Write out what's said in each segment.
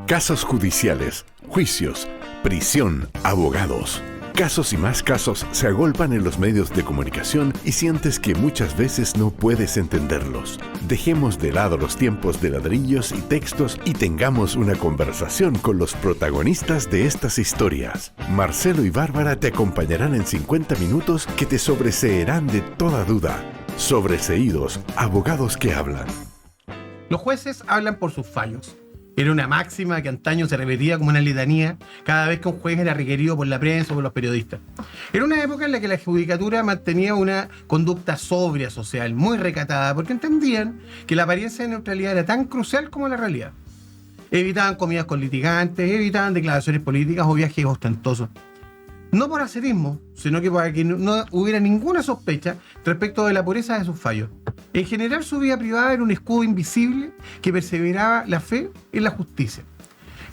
Casos judiciales, juicios, prisión, abogados. Casos y más casos se agolpan en los medios de comunicación y sientes que muchas veces no puedes entenderlos. Dejemos de lado los tiempos de ladrillos y textos y tengamos una conversación con los protagonistas de estas historias. Marcelo y Bárbara te acompañarán en 50 minutos que te sobreseerán de toda duda. Sobreseídos, abogados que hablan. Los jueces hablan por sus fallos. Era una máxima que antaño se repetía como una litanía cada vez que un juez era requerido por la prensa o por los periodistas. Era una época en la que la judicatura mantenía una conducta sobria social, muy recatada, porque entendían que la apariencia de neutralidad era tan crucial como la realidad. Evitaban comidas con litigantes, evitaban declaraciones políticas o viajes ostentosos. No por acerismo, sino que para que no hubiera ninguna sospecha respecto de la pureza de sus fallos. En general, su vida privada era un escudo invisible que perseveraba la fe en la justicia.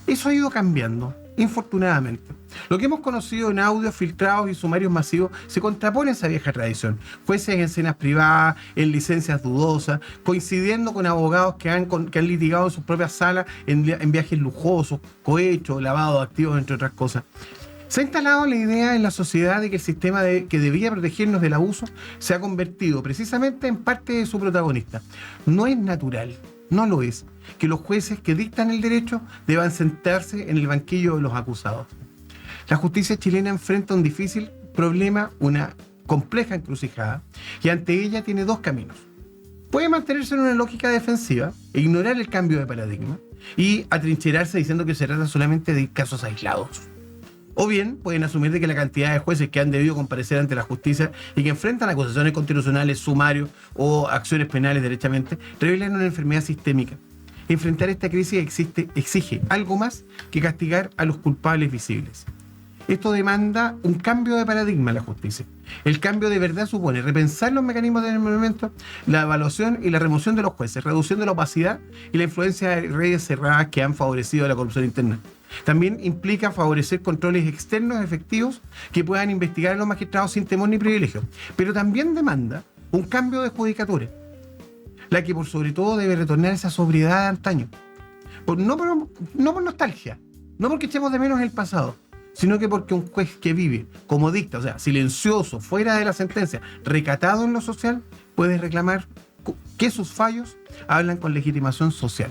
Eso ha ido cambiando, infortunadamente. Lo que hemos conocido en audios filtrados y sumarios masivos se contrapone a esa vieja tradición. Jueces en cenas privadas, en licencias dudosas, coincidiendo con abogados que han litigado en sus propias salas en viajes lujosos, cohechos, lavado de activos, entre otras cosas. Se ha instalado la idea en la sociedad de que el sistema que debía protegernos del abuso se ha convertido precisamente en parte de su protagonista. No es natural, no lo es, que los jueces que dictan el derecho deban sentarse en el banquillo de los acusados. La justicia chilena enfrenta un difícil problema, una compleja encrucijada, y ante ella tiene dos caminos. Puede mantenerse en una lógica defensiva e ignorar el cambio de paradigma y atrincherarse diciendo que se trata solamente de casos aislados. O bien pueden asumir de que la cantidad de jueces que han debido comparecer ante la justicia y que enfrentan acusaciones constitucionales, sumarios o acciones penales derechamente, revelan una enfermedad sistémica. Enfrentar esta crisis exige algo más que castigar a los culpables visibles. Esto demanda un cambio de paradigma en la justicia. El cambio de verdad supone repensar los mecanismos de nombramiento, la evaluación y la remoción de los jueces, reduciendo la opacidad y la influencia de redes cerradas que han favorecido la corrupción interna. También implica favorecer controles externos efectivos que puedan investigar a los magistrados sin temor ni privilegio. Pero también demanda un cambio de judicatura, la que por sobre todo debe retornar a esa sobriedad de antaño. No por nostalgia, no porque echemos de menos el pasado, sino que porque un juez que vive como dicta, o sea, silencioso, fuera de la sentencia, recatado en lo social, puede reclamar que sus fallos hablan con legitimación social.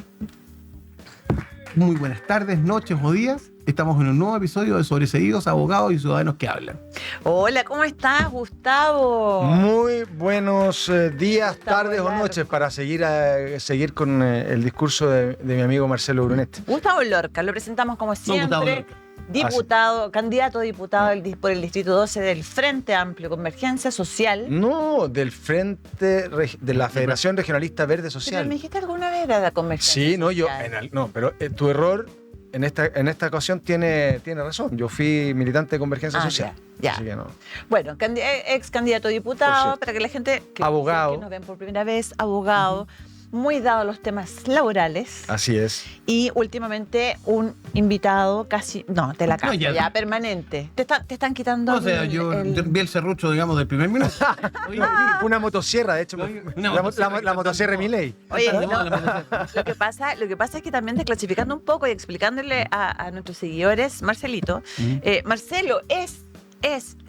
Muy buenas tardes, noches o días. Estamos en un nuevo episodio de Sobreseídos, Abogados y Ciudadanos que Hablan. Hola, ¿cómo estás, Gustavo? Muy buenos días, tardes o noches para seguir con el discurso de mi amigo Marcelo Brunet. Gustavo Lorca, lo presentamos como siempre. Diputado, candidato a diputado por el Distrito 12 del Frente Amplio Convergencia Social. No, del Frente de la Federación Regionalista Verde Social. Pero me dijiste alguna vez era la Convergencia Sí, no, Social. pero tu error en esta ocasión tiene razón. Yo fui militante de Convergencia Social. Ya. Así que no. Bueno, ex candidato a diputado, para que la gente que nos ven por primera vez, abogado. Muy dado a los temas laborales. Así es. Y últimamente un invitado casi, de la casa, ya permanente. Te están quitando. O sea, yo vi el serrucho, digamos, del primer minuto. Una motosierra, de hecho. La motosierra de Milei. Oye, lo que pasa es que también desclasificando un poco y explicándole a nuestros seguidores, Marcelito, Marcelo es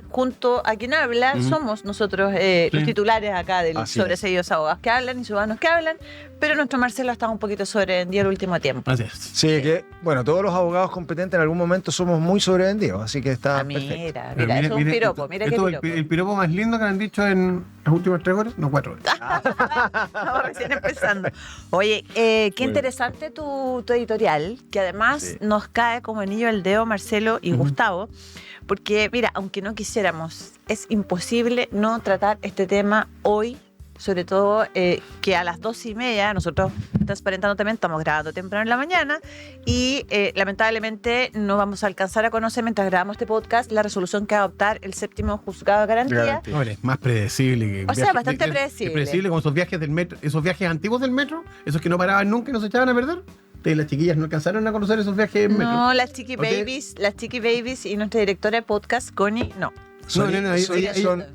junto a quien habla, somos nosotros los titulares acá del Sobreseídos, Abogados que Hablan y Ciudadanos que Hablan, pero nuestro Marcelo ha estado un poquito sobrevendido el último tiempo. Así es. Sí, que, bueno, todos los abogados competentes en algún momento somos muy sobrevendidos, así que está perfecto. Mira, eso es un piropo, mira qué piropo. El piropo más lindo que han dicho en las últimas 3 horas, no 4 horas. Estamos recién empezando. Oye, qué interesante tu editorial, que además nos cae como anillo al dedo, Marcelo y Gustavo, porque, mira, aunque no quisiéramos, es imposible no tratar este tema hoy, sobre todo que a las 2:30, nosotros transparentando también, estamos grabando temprano en la mañana y lamentablemente no vamos a alcanzar a conocer mientras grabamos este podcast la resolución que va a adoptar el 7º Juzgado de Garantía. Hombre, más predecible que bastante predecible. Predecible como esos viajes del metro, esos viajes antiguos del metro, esos que no paraban nunca y no se echaban a perder. Las chiquillas no alcanzaron a conocer esos viajes en metro. No, las Chiqui Babies y nuestra directora de podcast, Connie, no.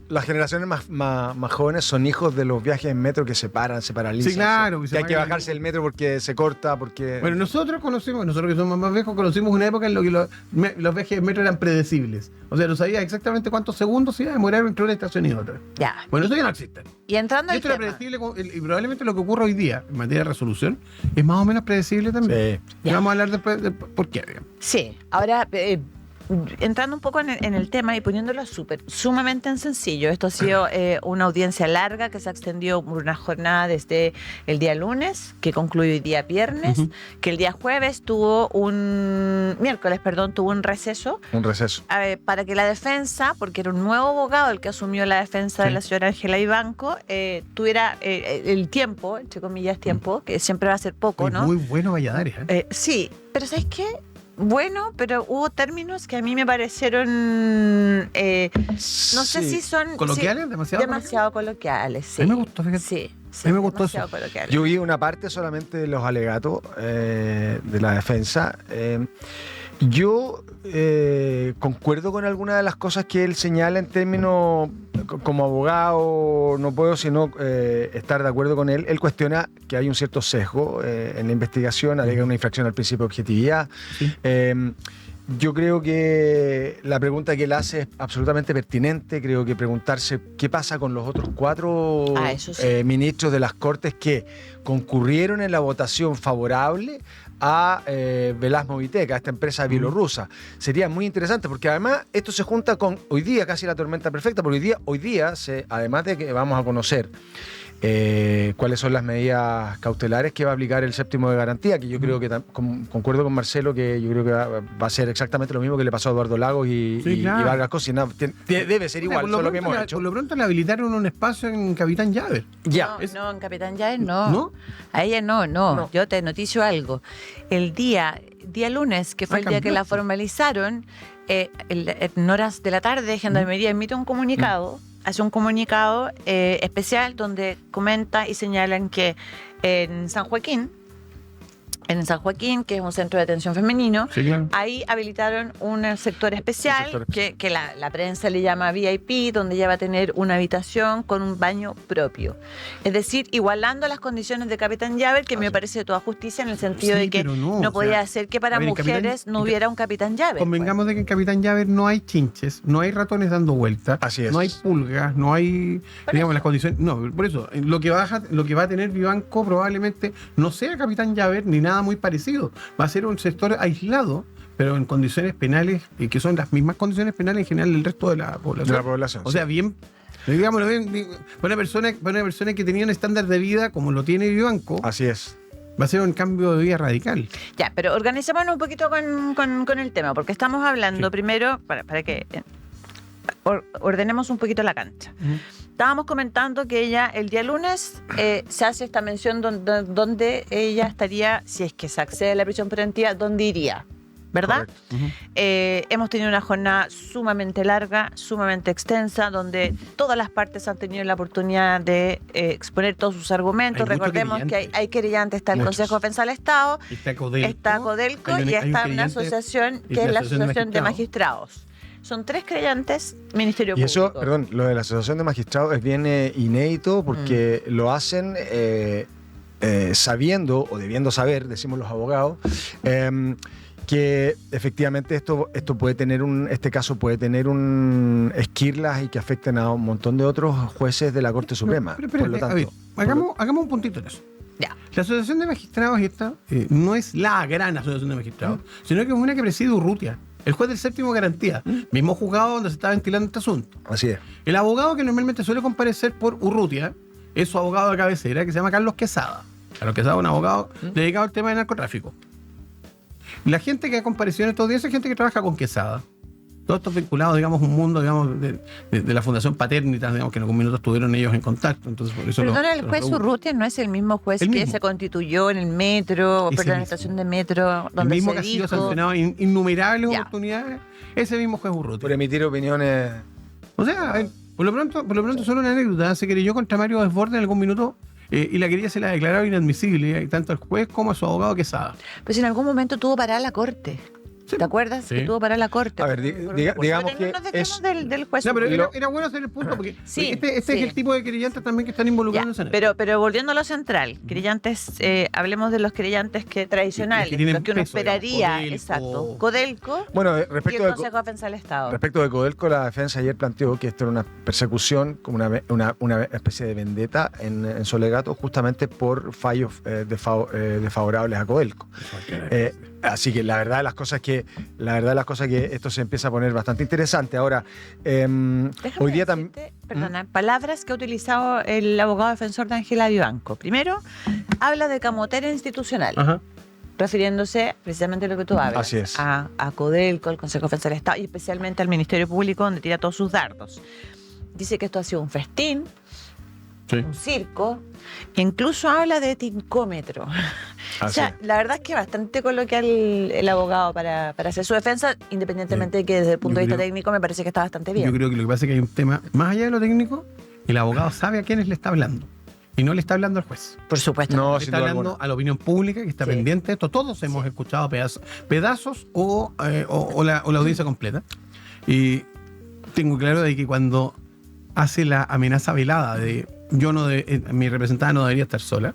Las generaciones más jóvenes son hijos de los viajes en metro que se paralizan. Sí, claro. Que hay que bajarse del metro porque se corta, porque... Bueno, nosotros que somos más viejos, conocimos una época en la que los viajes en metro eran predecibles. O sea, no sabías exactamente cuántos segundos se iba a demorar entre una estación y otra. Ya. Bueno, eso ya no existe. Y entrando Y al esto era tema. predecible, y probablemente lo que ocurre hoy día en materia de resolución es más o menos predecible también. Sí. Y vamos a hablar después de por qué, digamos. Sí, ahora entrando un poco en el tema y poniéndolo sumamente en sencillo, esto ha sido una audiencia larga que se ha extendido por una jornada desde el día lunes, que concluye hoy día viernes, que el día jueves tuvo miércoles, tuvo un receso. Un receso. Para que la defensa, porque era un nuevo abogado el que asumió la defensa de la señora Ángela Ibanco, tuviera el tiempo, entre comillas tiempo, que siempre va a ser poco, ¿no? Muy bueno Valladares. Sí, pero ¿sabes qué? Bueno, pero hubo términos que a mí me parecieron, no sé si son... ¿Coloquiales? Sí, demasiado coloquiales, sí. A mí me gustó, fíjate. Sí, A mí me gustó demasiado eso. coloquiales. Yo vi una parte solamente de los alegatos de la defensa. Yo concuerdo con algunas de las cosas que él señala en términos, como abogado, no puedo sino estar de acuerdo con él. Él cuestiona que hay un cierto sesgo en la investigación, alega una infracción al principio de objetividad. Sí. Yo creo que la pregunta que él hace es absolutamente pertinente. Creo que preguntarse qué pasa con los otros 4 eso sí. ministros de las Cortes que concurrieron en la votación favorable a Velasmoviteca, a esta empresa bielorrusa. Sería muy interesante porque además esto se junta con hoy día casi la tormenta perfecta, porque hoy día además de que vamos a conocer cuáles son las medidas cautelares que va a aplicar el séptimo de garantía, que yo creo que concuerdo con Marcelo que yo creo que va a ser exactamente lo mismo que le pasó a Eduardo Lagos y Vargas Cossi. Debe ser igual, Por lo que hemos hecho. Por lo pronto le habilitaron un espacio en Capitán Llaver. Ya. No, en Capitán Yael no. ¿No? A ella no. Yo te noticio algo. El día lunes, que fue el día que la formalizaron, en horas de la tarde, Gendarmería emite un comunicado, hace un comunicado especial donde comenta y señalan que en San Joaquín, que es un centro de atención femenino, Sí, claro. ahí habilitaron un sector especial que la prensa le llama VIP, donde ella va a tener una habitación con un baño propio. Es decir, igualando las condiciones de Capitán Llaver, que me parece de toda justicia en el sentido Sí, de que pero no no, podía o sea, ser que para a ver, mujeres no hubiera un Capitán Llaver. Convengamos de que en Capitán Llaver no hay chinches, no hay ratones dando vueltas, Así es. no hay pulgas, no hay, digamos, las condiciones. No, por eso, lo que va a tener Vivanco probablemente no sea Capitán Llaver ni nada muy parecido. Va a ser un sector aislado, pero en condiciones penales, que son las mismas condiciones penales en general del resto de la población. O sea, bien, digámoslo bien, una persona que tenía un estándar de vida como lo tiene Vivanco, Así es. va a ser un cambio de vida radical. Ya, pero organizémonos un poquito con el tema, porque estamos hablando primero, para que ordenemos un poquito la cancha. Estábamos comentando que ella, el día lunes, se hace esta mención donde ella estaría, si es que se accede a la prisión preventiva, ¿dónde iría? ¿Verdad? Hemos tenido una jornada sumamente larga, sumamente extensa, donde todas las partes han tenido la oportunidad de exponer todos sus argumentos. Hay mucho Recordemos que querellante. hay querellantes, está el Muchos. Consejo de Defensa del Estado, Está Codelco, está Codelco hay un y está una querellante, asociación y que es la Asociación de Asociación de Magistrados. Son 3 creyentes, Ministerio Y eso, Público. perdón, lo de la Asociación de Magistrados es bien inédito porque lo hacen sabiendo o debiendo saber, decimos los abogados, que efectivamente esto puede tener este caso puede tener esquirlas y que afecten a un montón de otros jueces de la Corte Suprema. Pero por lo espérate, tanto, a ver, hagamos un puntito en eso. Ya. La Asociación de Magistrados esta no es la gran Asociación de Magistrados, sino que es una que preside Urrutia, el juez del séptimo de garantía, mismo juzgado donde se está ventilando este asunto. así es. El abogado que normalmente suele comparecer por Urrutia es su abogado de cabecera, que se llama Carlos Quesada. Carlos Quesada es un abogado dedicado al tema de narcotráfico. La gente que ha comparecido en estos días es gente que trabaja con Quesada. Todos estos vinculados, digamos, un mundo, digamos, de la Fundación Paternitas, digamos, que en algún minuto estuvieron ellos en contacto. Entonces, por eso Perdona, el juez Urrutia no es el mismo juez El que mismo. se constituyó en el metro, Ese perdón, en la mismo. estación de metro, el donde mismo se que ha sido dijo... sancionado en innumerables Ya. oportunidades, ese mismo juez Por Urrutia. emitir opiniones. O sea, por lo pronto solo una anécdota. Se querelló contra Mario Desbordes en algún minuto y la querella se la declaró inadmisible, tanto al juez como a su abogado Quesada. Pues en algún momento tuvo parada la corte. ¿Te acuerdas? Sí. Que tuvo para la corte. A ver, digamos que no nos dejemos es... del juez. No, pero supremo. era bueno hacer el punto porque Sí, este sí. es el tipo de querellantes también que están involucrados en eso. pero volviendo a lo central, querellantes, hablemos de los querellantes tradicionales, que tienen los que uno peso, digamos, esperaría, Codelco. exacto. Codelco Bueno, y el respecto de, Consejo de Defensa del Estado. respecto de Codelco, la defensa ayer planteó que esto era una persecución, como una especie de vendetta en Solegato, justamente por fallos desfavorables a Codelco. Así que la verdad de las cosas que esto se empieza a poner bastante interesante. Ahora, Déjame hoy día también... decirte, perdona, palabras que ha utilizado el abogado defensor de Ángela Vivanco. Primero, habla de camotera institucional, Ajá. refiriéndose precisamente a lo que tú hablas. Así es. A Codelco, al Consejo de Defensa del Estado y especialmente al Ministerio Público, donde tira todos sus dardos. Dice que esto ha sido un festín, Sí. un circo, e incluso habla de tincómetro. O sea, la verdad es que bastante coloquial el abogado para hacer su defensa, independientemente de que desde el punto de vista técnico me parece que está bastante bien. Yo creo que lo que pasa es que hay un tema, más allá de lo técnico, el abogado sabe a quiénes le está hablando. Y no le está hablando al juez. Por supuesto. No, Le sin está duda hablando alguna. a la opinión pública que está Sí. pendiente de esto. Todos hemos escuchado pedazos o la audiencia completa. Y tengo claro de que cuando hace la amenaza velada de mi representada no debería estar sola,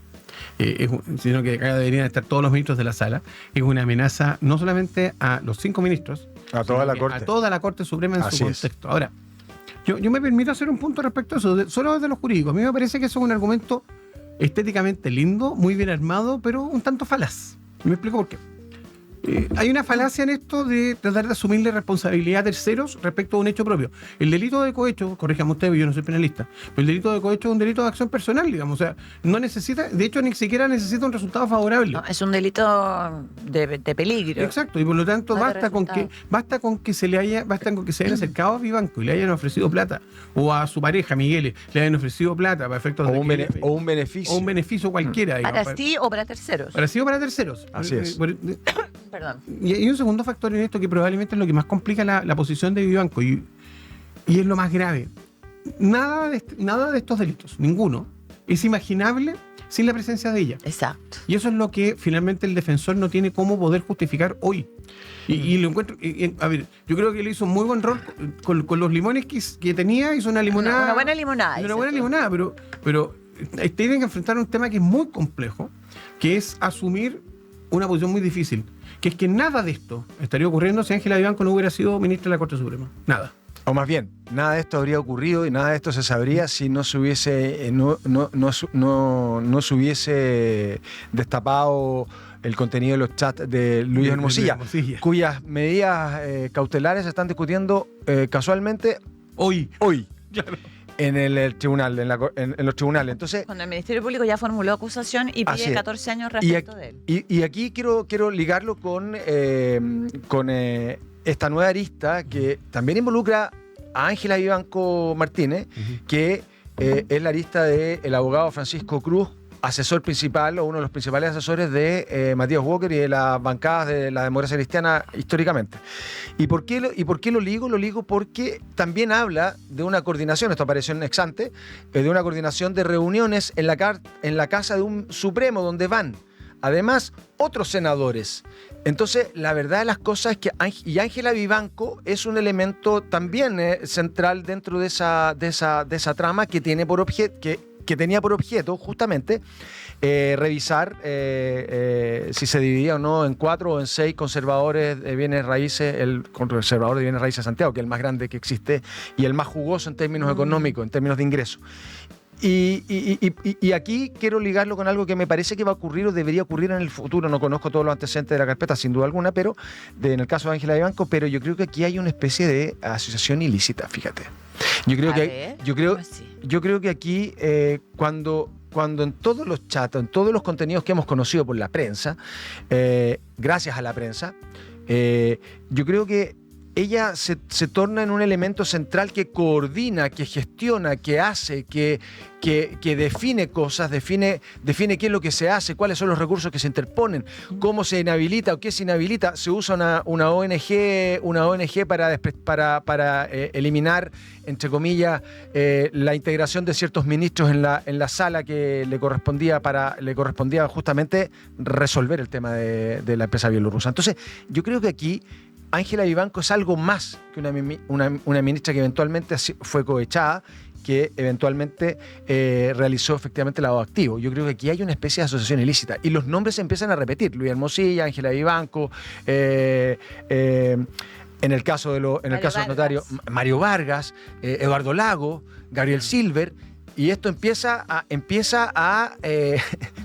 sino que acá deberían estar todos los ministros de la sala, es una amenaza no solamente a los 5 ministros, A toda la sino que Corte. a toda la Corte Suprema en Así su es. contexto. Ahora, yo me permito hacer un punto respecto a eso, solo desde los jurídicos. A mí me parece que eso es un argumento estéticamente lindo, muy bien armado, pero un tanto falaz. Me explico por qué. Hay una falacia en esto de tratar de asumirle responsabilidad a terceros respecto a un hecho propio. El delito de cohecho, corríjame usted, yo no soy penalista, pero el delito de cohecho es un delito de acción personal, digamos. O sea, no necesita, de hecho, ni siquiera necesita un resultado favorable. No, es un delito de peligro. Exacto, y por lo tanto No de basta con que se hayan acercado a Vivanco y le hayan ofrecido plata, o a su pareja, Miguel, le hayan ofrecido plata para efectos O de un, o un beneficio. o un beneficio cualquiera, digamos, Para sí o para terceros. para sí o para terceros. Así es. Perdón. Y hay un segundo factor en esto que probablemente es lo que más complica la posición de Vivanco y es lo más grave. Nada de estos delitos, ninguno, es imaginable sin la presencia de ella. Exacto. Y eso es lo que finalmente el defensor no tiene cómo poder justificar hoy. Y lo encuentro. A ver, yo creo que le hizo un muy buen rol con los limones que tenía, hizo una limonada. Una buena limonada. Una dices buena tú. limonada, pero tienen que enfrentar un tema que es muy complejo, que es asumir una posición muy difícil, que es que nada de esto estaría ocurriendo si Ángela Vivanco no hubiera sido ministra de la Corte Suprema. Nada. O más bien, nada de esto habría ocurrido y nada de esto se sabría si no se hubiese, no se hubiese destapado el contenido de los chats de Luis De Hermosilla, Hermosilla. cuyas medidas cautelares se están discutiendo casualmente Hoy. Claro. en el tribunal, en los tribunales. Entonces, Cuando el Ministerio Público ya formuló acusación y Así pide es. 14 años y, respecto de él. y aquí quiero ligarlo con esta nueva arista que también involucra a Ángela Vivanco Martínez, que es la arista del abogado Francisco Cruz, asesor principal o uno de los principales asesores de Matías Walker y de las bancadas de la democracia cristiana históricamente. ¿Y por qué lo ligo? Lo ligo porque también habla de una coordinación, esto apareció en ex ante, de una coordinación de reuniones en la casa de un Supremo donde van además otros senadores. Entonces, la verdad de las cosas es que Ángela Vivanco es un elemento también central dentro de esa trama que tiene por objeto, que tenía por objeto justamente revisar si se dividía o no en 4 o en 6 conservadores de bienes raíces, el conservador de bienes raíces de Santiago, que es el más grande que existe y el más jugoso en términos económicos, en términos de ingresos. Y aquí quiero ligarlo con algo que me parece que va a ocurrir o debería ocurrir en el futuro. No conozco todos los antecedentes de la carpeta, sin duda alguna, pero en el caso de Ángela Vivanco, pero yo creo que aquí hay una especie de asociación ilícita, fíjate. Yo creo que aquí, cuando en todos los chats, en todos los contenidos que hemos conocido por la prensa, gracias a la prensa, yo creo que ella se torna en un elemento central que coordina, que gestiona, que hace, que define cosas, define qué es lo que se hace, cuáles son los recursos que se interponen, cómo se inhabilita o qué se inhabilita. Se usa una ONG para eliminar, entre comillas, la integración de ciertos ministros en la sala que le correspondía justamente resolver el tema de la empresa bielorrusa. Entonces, yo creo que aquí Ángela Vivanco es algo más que una ministra que eventualmente fue cohechada, que eventualmente realizó efectivamente el lavado activo. Yo creo que aquí hay una especie de asociación ilícita y los nombres se empiezan a repetir. Luis Hermosilla, Ángela Vivanco, en el caso de los notarios, Mario Vargas, Eduardo Lago, Gabriel Silver. Y esto empieza a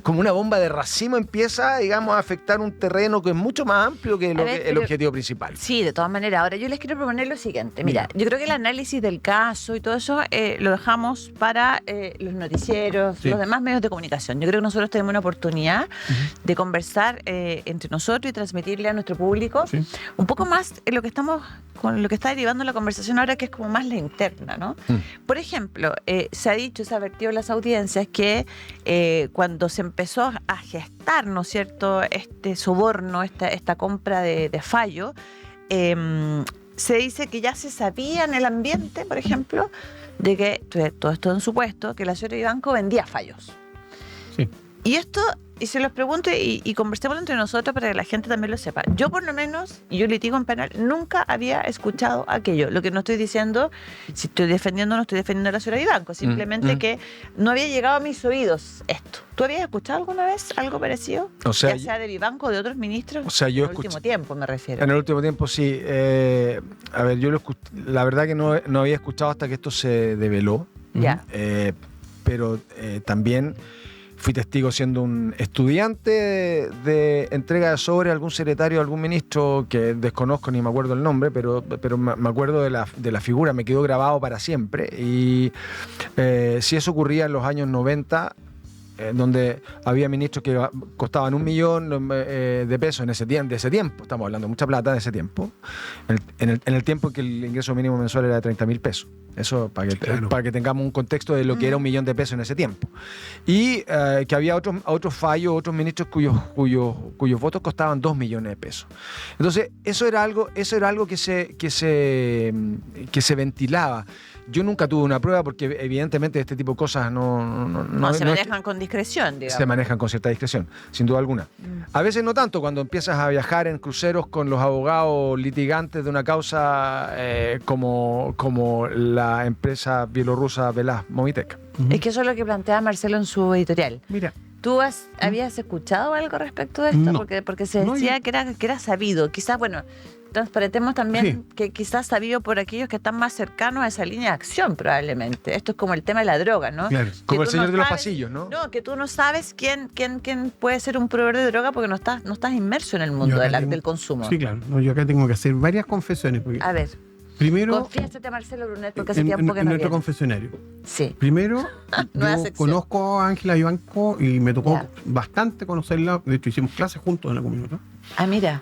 como una bomba de racimo, empieza, digamos, a afectar un terreno que es mucho más amplio que el objetivo principal. Sí, de todas maneras. Ahora, yo les quiero proponer lo siguiente. Mira, yo creo que el análisis del caso y todo eso lo dejamos para los noticieros, los demás medios de comunicación. Yo creo que nosotros tenemos una oportunidad de conversar entre nosotros y transmitirle a nuestro público un poco más con lo que está derivando la conversación ahora, que es como más la interna, ¿no? Por ejemplo, se ha dicho, se ha advertido en las audiencias que cuando se empezó a gestar, ¿no es cierto?, este soborno, esta compra de fallo, se dice que ya se sabía en el ambiente, por ejemplo, de que, todo esto en supuesto, que la señora Vivanco vendía fallos. Sí. Y esto, y se los pregunto y conversemos entre nosotros para que la gente también lo sepa. Yo, por lo menos, y yo litigo en penal, nunca había escuchado aquello. Lo que no estoy diciendo, si estoy defendiendo o no estoy defendiendo a la señora Vivanco, simplemente que no había llegado a mis oídos esto. ¿Tú habías escuchado alguna vez algo parecido? O sea, ya sea de Vivanco o de otros ministros. O sea, yo en el último tiempo, me refiero. En el último tiempo, sí. A ver, yo la verdad que no había escuchado hasta que esto se develó. Ya. Pero también fui testigo siendo un estudiante de entrega de sobre a algún secretario, a algún ministro que desconozco ni me acuerdo el nombre, pero me acuerdo de la figura, me quedó grabado para siempre. Y si eso ocurría en los años 90, donde había ministros que costaban 1 millón de pesos de ese tiempo, estamos hablando de mucha plata de ese tiempo, en el tiempo en que el ingreso mínimo mensual era de 30.000 pesos. Eso para que tengamos un contexto de lo que era 1 millón de pesos en ese tiempo. Y que había otros fallos, otros ministros cuyos votos costaban 2 millones de pesos. Entonces, eso era algo que se ventilaba. Yo nunca tuve una prueba porque evidentemente este tipo de cosas no se manejan con discreción, digamos. Se manejan con cierta discreción, sin duda alguna. A veces no tanto, cuando empiezas a viajar en cruceros con los abogados litigantes de una causa como la empresa bielorrusa Velas Movitek. Es que eso es lo que plantea Marcelo en su editorial. Mira. ¿Tú habías escuchado algo respecto de esto? No. Porque se decía que era sabido. Quizás, bueno, transparentemos también que quizás sabido por aquellos que están más cercanos a esa línea de acción, probablemente. Esto es como el tema de la droga, ¿no? Claro. Como el señor de los pasillos, ¿no? No, que tú no sabes quién puede ser un proveedor de droga porque no estás inmerso en el mundo del consumo. Sí, claro. No, yo acá tengo que hacer varias confesiones. Porque A ver, primero, confiésate a Marcelo Brunet porque hace tiempo que en no nuestro viene. confesionario. Sí. Primero, Nueva yo sección. conozco a Ángela Vivanco y me tocó Ya. bastante conocerla. De hecho, hicimos clases juntos en la comunidad. Ah, mira.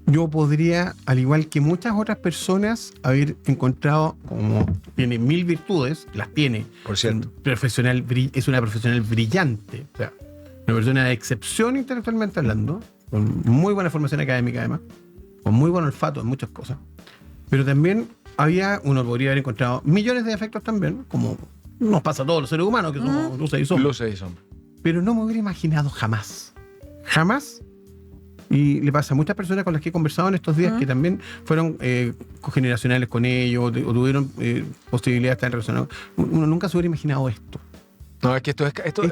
Yo podría, al igual que muchas otras personas, haber encontrado, como tiene 1000 virtudes, las tiene. Por cierto. Es una profesional brillante. O sea, una persona de excepción intelectualmente hablando, con muy buena formación académica además, con muy buen olfato en muchas cosas. Pero también uno podría haber encontrado millones de defectos también, como nos pasa a todos los seres humanos, que somos luces y sombras. Luces y sombras. Pero no me hubiera imaginado jamás, y le pasa a muchas personas con las que he conversado en estos días que también fueron cogeneracionales con ellos o tuvieron posibilidad de estar relacionados. Uno nunca se hubiera imaginado esto. No, es que esto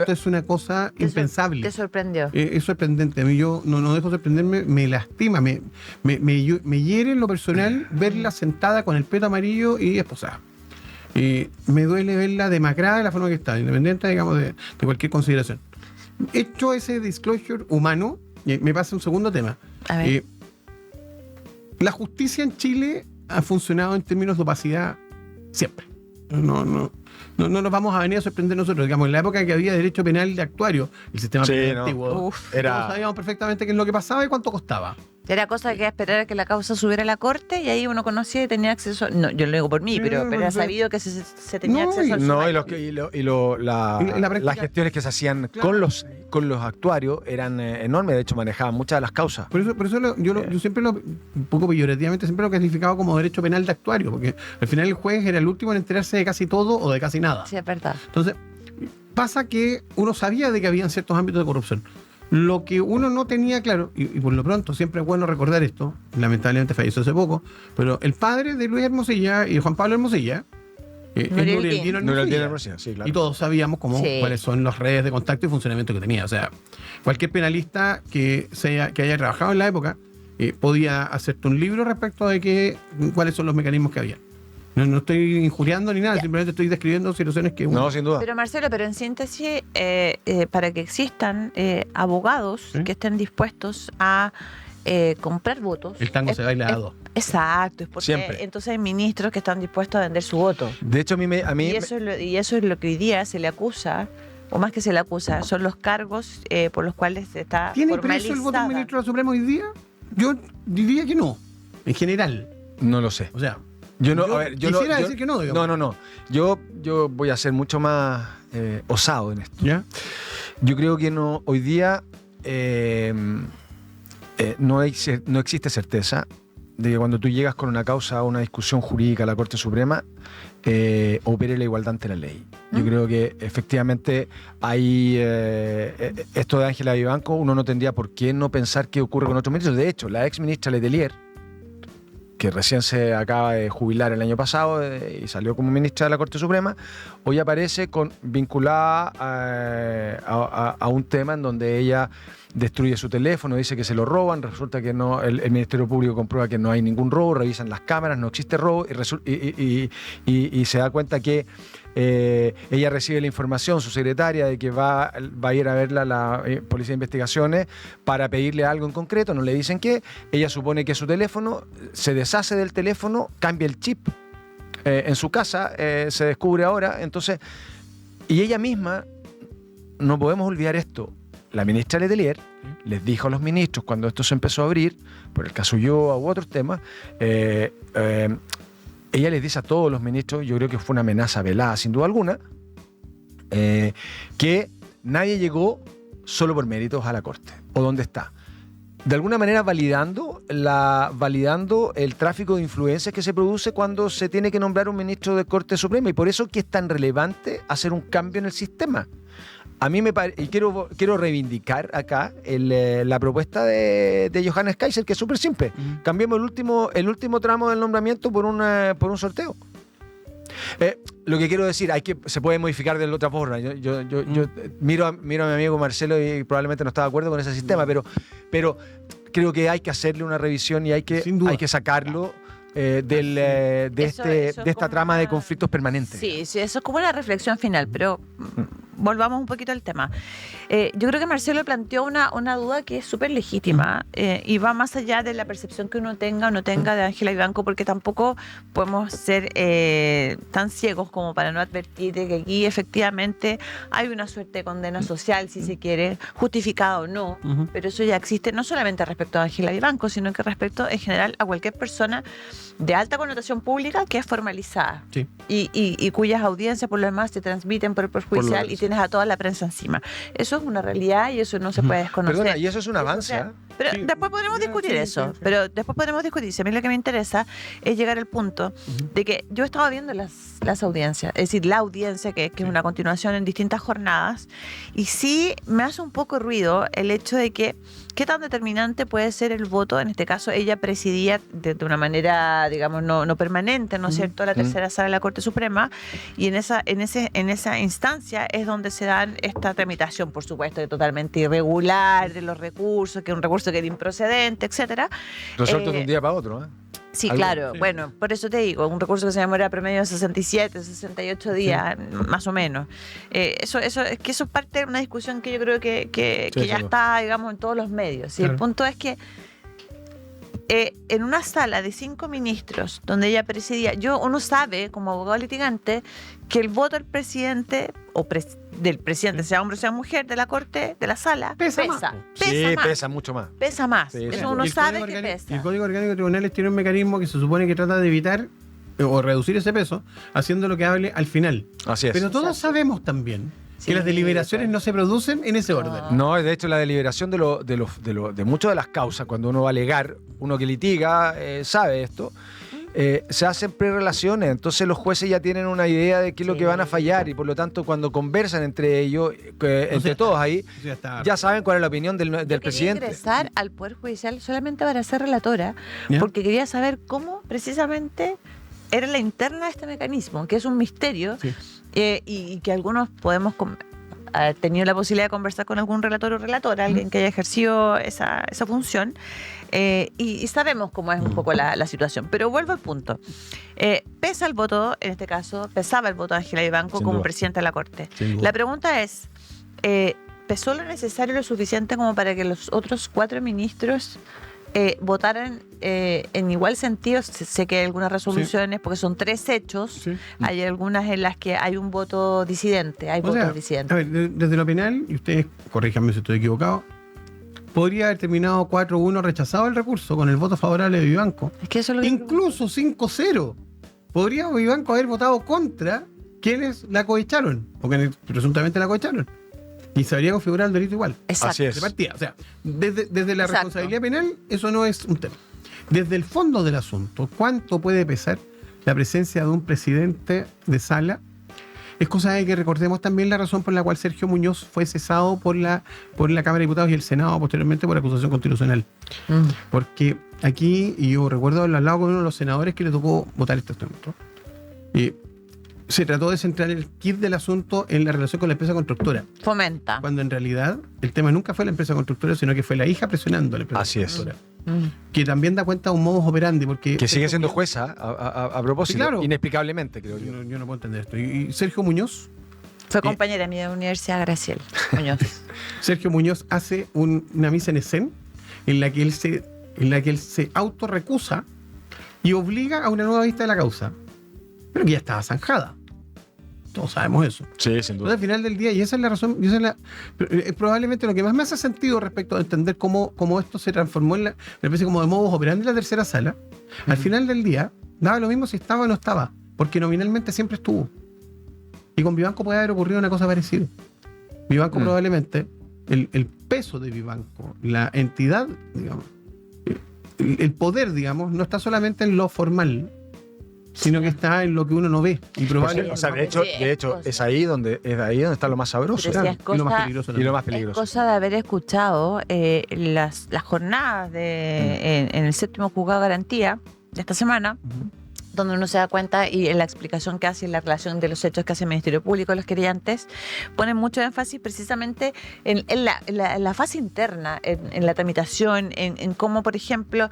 es una cosa impensable. ¿Te sorprendió? Es sorprendente. A mí yo no dejo de sorprenderme, me lastima, me hiere en lo personal verla sentada con el pelo amarillo y esposada. Me duele verla demacrada de la forma que está, independiente, digamos, de cualquier consideración. Hecho ese disclosure humano, me pasa un segundo tema. A ver. La justicia en Chile ha funcionado en términos de opacidad siempre. No nos vamos a venir a sorprender nosotros. Digamos, en la época que había derecho penal de actuario, el sistema penal antiguo, todos sabíamos perfectamente qué es lo que pasaba y cuánto costaba. Era cosa de que esperar a que la causa subiera a la corte y ahí uno conocía y tenía acceso. No, yo lo digo por mí, pero era sabido que se tenía acceso al No, sumario. las gestiones que se hacían con los actuarios eran enormes. De hecho, manejaban muchas de las causas. Por eso yo siempre un poco peyorativamente, siempre lo clasificaba como derecho penal de actuario, porque al final el juez era el último en enterarse de casi todo o de casi nada. Sí, es verdad. Entonces, pasa que uno sabía de que habían ciertos ámbitos de corrupción. Lo que uno no tenía claro, y por lo pronto siempre es bueno recordar esto, lamentablemente falleció hace poco, pero el padre de Luis Hermosilla y de Juan Pablo Hermosilla, Nuriel Hermosilla, sí, claro. y todos sabíamos cuáles son las redes de contacto y funcionamiento que tenía. O sea, cualquier penalista que haya trabajado en la época podía hacerte un libro respecto de cuáles son los mecanismos que había. No estoy injuriando ni nada, simplemente estoy describiendo situaciones que uno... No, sin duda. Pero Marcelo, en síntesis, para que existan abogados que estén dispuestos a comprar votos... El tango se baila a dos. Exacto, es porque Siempre. entonces hay ministros que están dispuestos a vender su voto. De hecho, Y eso es lo que hoy día se le acusa, o más que se le acusa, son los cargos por los cuales se está ¿Tiene preso el voto del ministro de la Suprema hoy día? Yo diría que no, en general. No lo sé. O sea... Yo quisiera decir que no, digamos. No. Yo voy a ser mucho más osado en esto. ¿Ya? Yo creo que hoy día no existe certeza de que cuando tú llegas con una causa o una discusión jurídica a la Corte Suprema, opere la igualdad ante la ley. Yo creo que efectivamente hay esto de Ángela Vivanco, uno no tendría por qué no pensar qué ocurre con otros ministros. De hecho, la ex ministra Letelier, que recién se acaba de jubilar el año pasado y salió como ministra de la Corte Suprema, hoy aparece vinculada a un tema en donde ella destruye su teléfono, dice que se lo roban, resulta que no, el Ministerio Público comprueba que no hay ningún robo, revisan las cámaras, no existe robo y se da cuenta que ella recibe la información, su secretaria, de que va a ir a verla a la Policía de Investigaciones para pedirle algo en concreto, no le dicen qué, ella supone que es su teléfono, se deshace del teléfono, cambia el chip en su casa, se descubre ahora, entonces, y ella misma, no podemos olvidar esto, la ministra Letelier les dijo a los ministros cuando esto se empezó a abrir, por el caso Ulloa u otros temas, ella les dice a todos los ministros, yo creo que fue una amenaza velada sin duda alguna, que nadie llegó solo por méritos a la Corte. ¿O dónde está? De alguna manera validando el tráfico de influencias que se produce cuando se tiene que nombrar un ministro de Corte Suprema. Y por eso que es tan relevante hacer un cambio en el sistema. A mí me parece, y quiero reivindicar acá la propuesta de Johannes Kaiser, que es súper simple. Cambiemos el último tramo del nombramiento por un sorteo. Lo que quiero decir, se puede modificar de la otra forma. Yo miro a mi amigo Marcelo y probablemente no está de acuerdo con ese sistema, pero creo que hay que hacerle una revisión y hay que sacarlo de esta trama de conflictos permanentes. Sí, eso es como una reflexión final, pero volvamos un poquito al tema. Yo creo que Marcelo planteó una duda que es súper legítima y va más allá de la percepción que uno tenga o no tenga de Ángela Vivanco, porque tampoco podemos ser tan ciegos como para no advertir de que aquí efectivamente hay una suerte de condena social, si se quiere, justificada o no, pero eso ya existe no solamente respecto a Ángela Vivanco, sino que respecto en general a cualquier persona de alta connotación pública que es formalizada y cuyas audiencias por lo demás se transmiten por el Poder Judicial y tienes a toda la prensa encima. Eso es una realidad y eso no se puede desconocer. Perdona, y eso es un avance. Pero después podremos discutir eso. Pero después podremos discutir. Si a mí lo que me interesa es llegar al punto de que yo he estado viendo las audiencias, es decir, la audiencia que es una continuación en distintas jornadas, y sí me hace un poco ruido el hecho de que qué tan determinante puede ser el voto. En este caso, ella presidía de una manera, digamos, no permanente, ¿no es cierto?, la tercera sala de la Corte Suprema, y en esa instancia es donde se dan esta tramitación, por supuesto, de totalmente irregular de los recursos, que es un recurso que era improcedente, etcétera. Resuelto de un día para otro, ¿eh? Sí, claro. Sí. Bueno, por eso te digo, un recurso que se demora promedio de 67, 68 días, más o menos. Eso es parte de una discusión que yo creo que ya está, digamos, en todos los medios. ¿Sí? Claro. El punto es que en una sala de 5 ministros, donde ella presidía, uno sabe, como abogado litigante, que el voto del presidente, del presidente, sea hombre o sea mujer, de la corte, de la sala, Pesa pesa. más. Sí, más. pesa mucho más. Pesa más. Pesa. Eso uno Y el sabe Código que Orgánico- pesa. El Código Orgánico de Tribunales tiene un mecanismo que se supone que trata de evitar o reducir ese peso, haciendo lo que hable al final. Así es. Pero todos sabemos también Sí, que las deliberaciones pues. no se producen en ese orden. No, de hecho, la deliberación de muchas de las causas, cuando uno va a alegar, uno que litiga sabe esto, se hacen prerelaciones. Entonces los jueces ya tienen una idea de qué es lo Sí. que van a fallar y por lo tanto cuando conversan entre ellos, entre sea, todos ahí, Eso ya está. ya saben cuál es la opinión del Yo quería presidente. ingresar al Poder Judicial solamente para ser relatora, ¿Ya? porque quería saber cómo precisamente era la interna de este mecanismo, que es un misterio, Sí. y que algunos podemos haber tenido la posibilidad de conversar con algún relator o relatora, alguien que haya ejercido esa función, y sabemos cómo es un poco la situación. Pero vuelvo al punto. Pesa el voto, en este caso, pesaba el voto de Ángela Vivanco Sin como duda. presidenta de la Corte. Sin duda. La pregunta es, ¿pesó lo necesario, lo suficiente como para que los otros 4 ministros votaran en igual sentido? Sé que hay algunas resoluciones, porque son 3 hechos, Sí. hay algunas en las que hay un voto disidente, hay O votos sea, disidentes. a ver, desde lo penal, y ustedes corríjanme si estoy equivocado, podría haber terminado 4-1 rechazado el recurso con el voto favorable de Vivanco. Es que eso es lo que Incluso 5-0. Podría Vivanco haber votado contra quienes la cohecharon, o quienes presuntamente la cohecharon. Y se habría configurado el delito igual. Exacto. Así es. De partida. O sea, desde la Exacto. responsabilidad penal, eso no es un tema. Desde el fondo del asunto, ¿cuánto puede pesar la presencia de un presidente de sala? Es cosa de que recordemos también la razón por la cual Sergio Muñoz fue cesado por la Cámara de Diputados y el Senado posteriormente por acusación constitucional. Mm. Porque aquí, y yo recuerdo haber hablado con uno de los senadores que le tocó votar este asunto, y se trató de centrar el kit del asunto en la relación con la empresa constructora, Fomenta. cuando en realidad el tema nunca fue la empresa constructora, sino que fue la hija presionando a la empresa Así es. constructora. Mm. Que también da cuenta de un modus operandi, porque... Que sigue siendo jueza a propósito, Sí, claro. inexplicablemente, creo Yo yo. no, yo no puedo entender esto. Y Sergio Muñoz Fue compañera mía de la Universidad Graciel Muñoz. Sergio Muñoz hace una mise en escena en la que él se autorrecusa y obliga a una nueva vista de la causa, pero que ya estaba zanjada. Todos sabemos eso. Sí, sin Entonces, duda. al final del día, y esa es la razón, y esa es probablemente lo que más me hace sentido respecto a entender cómo esto se transformó en una especie como de modus operandi en la tercera sala. Al final del día, daba lo mismo si estaba o no estaba, porque nominalmente siempre estuvo. Y con Vivanco puede haber ocurrido una cosa parecida. Vivanco probablemente, el peso de Vivanco, la entidad, digamos, el poder, digamos, no está solamente en lo formal, sino que está en lo que uno no ve. Y probablemente O sea, de Sí, hecho es es ahí donde está lo más sabroso. Pero sí, claro, y lo más peligroso Y lo también. más Es peligroso. cosa de haber escuchado las jornadas en el séptimo juzgado de garantía de esta semana, donde uno se da cuenta y en la explicación que hace y la relación de los hechos que hace el Ministerio Público, los querellantes, ponen mucho énfasis precisamente en la fase interna, en la tramitación, en cómo, por ejemplo,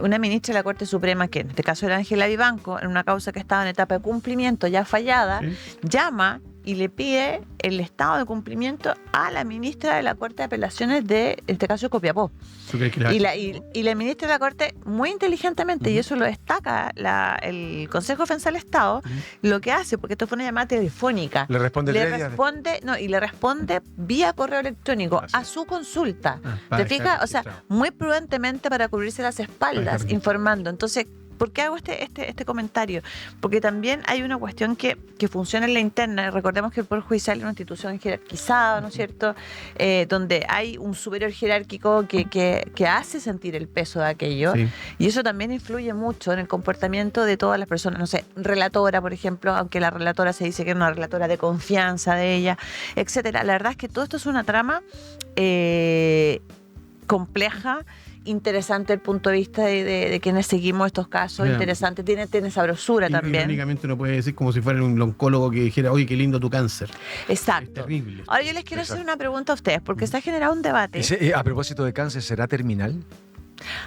una ministra de la Corte Suprema, que en este caso era Ángela Vivanco, en una causa que estaba en etapa de cumplimiento ya fallada, Sí. llama y le pide el estado de cumplimiento a la ministra de la Corte de Apelaciones de, en este caso, Copiapó. ¿Tú crees que la- Y la ministra de la Corte, muy inteligentemente, y eso lo destaca el Consejo de Defensa del Estado, lo que hace, porque esto fue una llamada telefónica, Le responde le 3 días. responde, no, y le responde vía correo electrónico Así a es. su consulta. Ah, para ¿Te dejar fijas? O sea, registrado. muy prudentemente para cubrirse las Para espaldas, dejar registrado. informando. Entonces, ¿por qué hago este comentario? Porque también hay una cuestión que funciona en la interna. Recordemos que el Poder Judicial es una institución jerarquizada, ¿no es cierto? Donde hay un superior jerárquico que hace sentir el peso de aquello. Sí. Y eso también influye mucho en el comportamiento de todas las personas. No sé, relatora, por ejemplo, aunque la relatora se dice que es una relatora de confianza de ella, etcétera. La verdad es que todo esto es una trama compleja, interesante el punto de vista de quienes seguimos estos casos, Mira. interesante, tiene sabrosura Y también. irónicamente uno puede decir como si fuera un oncólogo que dijera, oye, qué lindo tu cáncer. Es Exacto. terrible. Ahora yo les quiero hacer Exacto. una pregunta a ustedes, porque se ha generado un debate. A propósito de cáncer, ¿será terminal?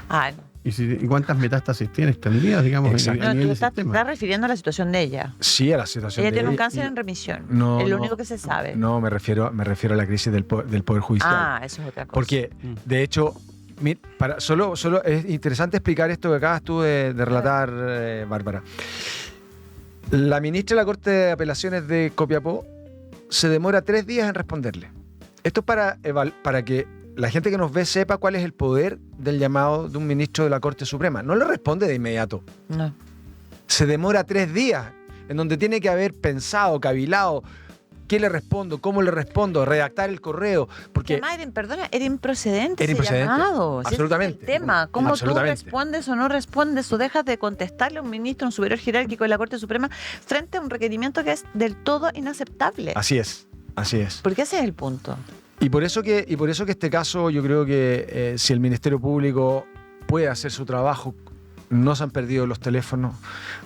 Ah, no. ¿Y cuántas metástasis tiene extendidas, digamos, Exacto. a No, nivel tú del estás sistema? refiriendo a la situación de ella. Sí, a la situación Ella de tiene un ella cáncer y- en remisión. No, es lo no, único que se sabe. No, me refiero a la crisis del Poder Judicial. Ah, eso es otra cosa. Porque, Mm. de hecho, Solo es interesante explicar esto que acabas tú de relatar, Bárbara. La ministra de la Corte de Apelaciones de Copiapó se demora 3 días en responderle. Esto es para que la gente que nos ve sepa cuál es el poder del llamado de un ministro de la Corte Suprema. No le responde de inmediato. No. Se demora 3 días, en donde tiene que haber pensado, cavilado, qué le respondo, cómo le respondo, redactar el correo. Porque Además, era improcedente Era ese improcedente. llamado. Si ese Absolutamente. es el tema. ¿Cómo tú Absolutamente. respondes o no respondes o dejas de contestarle a un ministro, un superior jerárquico de la Corte Suprema frente a un requerimiento que es del todo inaceptable? así es. Porque ese es el punto. Y por eso que este caso, yo creo que si el Ministerio Público puede hacer su trabajo, no se han perdido los teléfonos